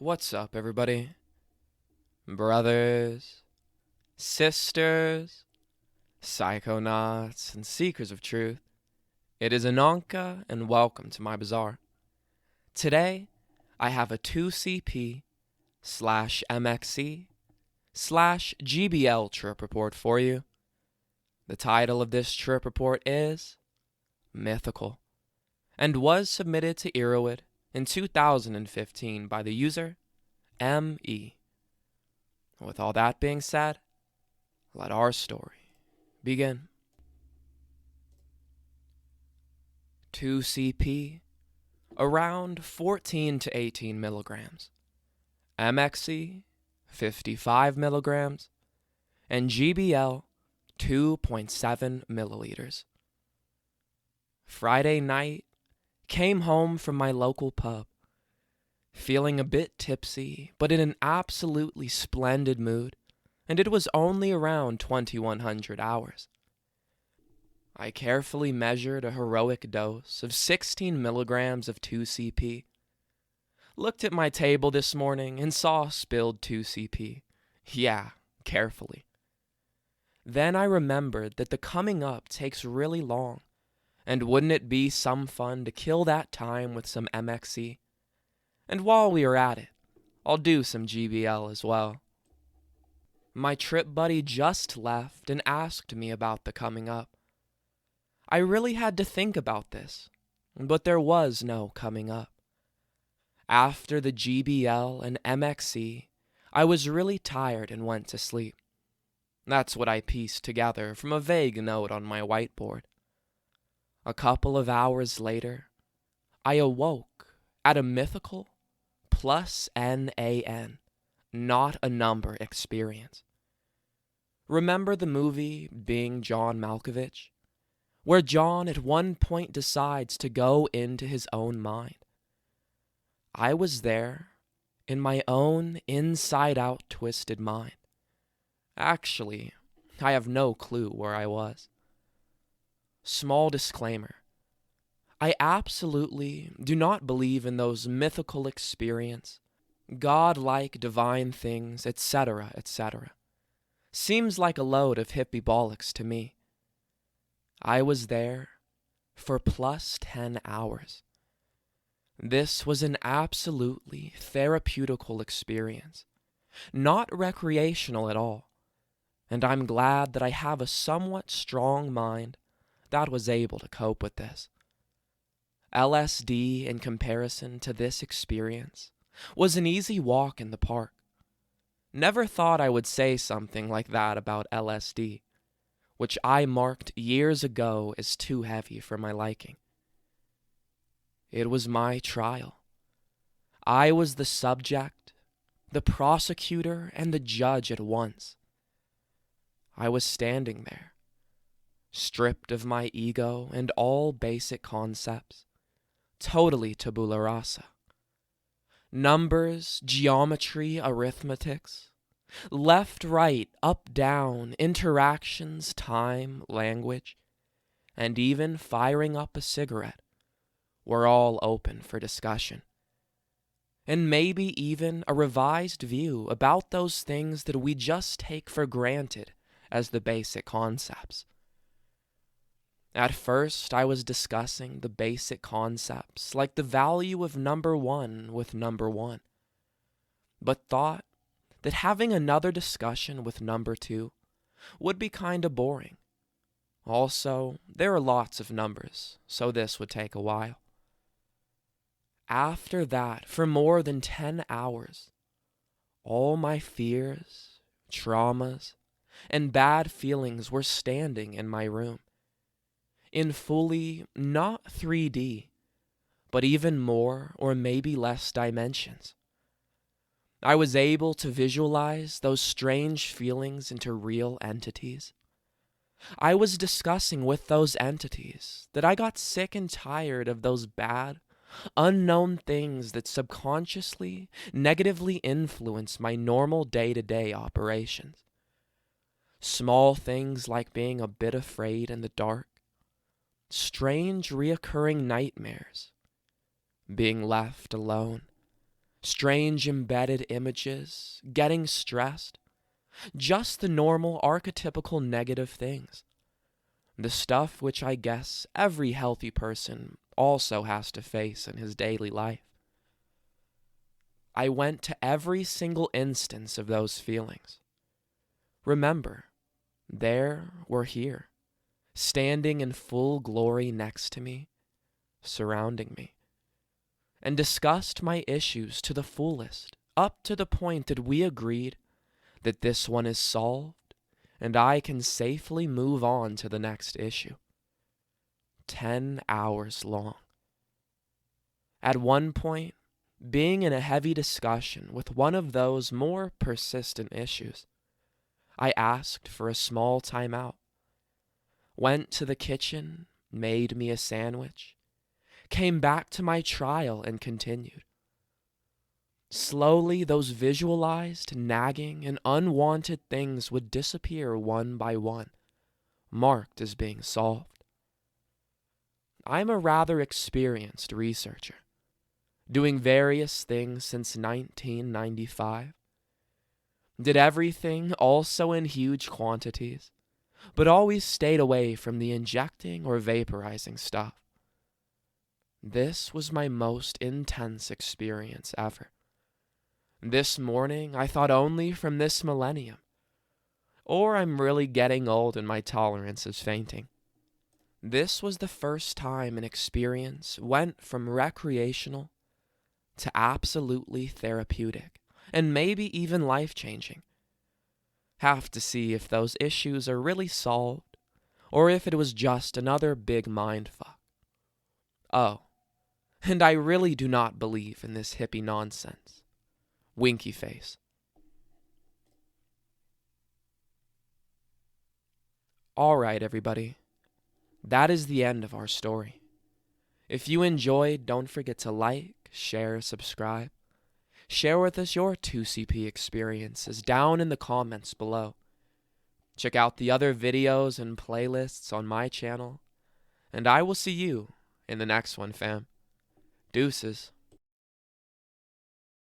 What's up, everybody? Brothers, sisters, psychonauts, and seekers of truth. It is Ananka, and welcome to my bazaar. Today, I have a 2C-P / MXE / GBL trip report for you. The title of this trip report is Mythical, and was submitted to Erowid in 2015 by the user ME. With all that being said, let our story begin. 2CP, around 14 to 18 milligrams. MXE, 55 milligrams. And GBL, 2.7 milliliters. Friday night, came home from my local pub, feeling a bit tipsy, but in an absolutely splendid mood, and it was only around 2100 hours. I carefully measured a heroic dose of 16 milligrams of 2CP, looked at my table this morning and saw spilled 2CP. Yeah, carefully. Then I remembered that the coming up takes really long, and wouldn't it be some fun to kill that time with some MXE? And while we are at it, I'll do some GBL as well. My trip buddy just left and asked me about the coming up. I really had to think about this, but there was no coming up. After the GBL and MXE, I was really tired and went to sleep. That's what I pieced together from a vague note on my whiteboard. A couple of hours later, I awoke at a mythical plus NAN, not a number experience. Remember the movie Being John Malkovich, where John at one point decides to go into his own mind? I was there in my own inside-out twisted mind. Actually, I have no clue where I was. Small disclaimer. I absolutely do not believe in those mythical experience, God-like divine things, etc., etc. Seems like a load of hippie bollocks to me. I was there for plus 10 hours. This was an absolutely therapeutical experience, not recreational at all, and I'm glad that I have a somewhat strong mind that was able to cope with this. LSD, in comparison to this experience, was an easy walk in the park. Never thought I would say something like that about LSD, which I marked years ago as too heavy for my liking. It was my trial. I was the subject, the prosecutor, and the judge at once. I was standing there, stripped of my ego and all basic concepts, totally tabula rasa. Numbers, geometry, arithmetics, left, right, up, down, interactions, time, language, and even firing up a cigarette were all open for discussion. And maybe even a revised view about those things that we just take for granted as the basic concepts. At first, I was discussing the basic concepts, like the value of number 1 with number 1, but thought that having another discussion with number 2 would be kinda boring. Also, there are lots of numbers, so this would take a while. After that, for more than 10 hours, all my fears, traumas, and bad feelings were standing in my room, in fully not 3D, but even more or maybe less dimensions. I was able to visualize those strange feelings into real entities. I was discussing with those entities that I got sick and tired of those bad, unknown things that subconsciously, negatively influence my normal day-to-day operations. Small things like being a bit afraid in the dark, strange reoccurring nightmares, being left alone, strange embedded images, getting stressed, just the normal archetypical negative things. The stuff which I guess every healthy person also has to face in his daily life. I went to every single instance of those feelings. Remember, there were here, standing in full glory next to me, surrounding me, and discussed my issues to the fullest, up to the point that we agreed that this one is solved and I can safely move on to the next issue. 10 hours long. At one point, being in a heavy discussion with one of those more persistent issues, I asked for a small timeout, went to the kitchen, made me a sandwich, came back to my trial and continued. Slowly, those visualized, nagging, and unwanted things would disappear one by one, marked as being solved. I'm a rather experienced researcher, doing various things since 1995. Did everything also in huge quantities, but always stayed away from the injecting or vaporizing stuff. This was my most intense experience ever. This morning, I thought only from this millennium. Or I'm really getting old and my tolerance is fainting. This was the first time an experience went from recreational to absolutely therapeutic, and maybe even life-changing. Have to see if those issues are really solved, or if it was just another big mindfuck. Oh, and I really do not believe in this hippie nonsense. Winky face. All right, everybody. That is the end of our story. If you enjoyed, don't forget to like, share, subscribe. Share with us your 2CP experiences down in the comments below. Check out the other videos and playlists on my channel. And I will see you in the next one, fam. Deuces.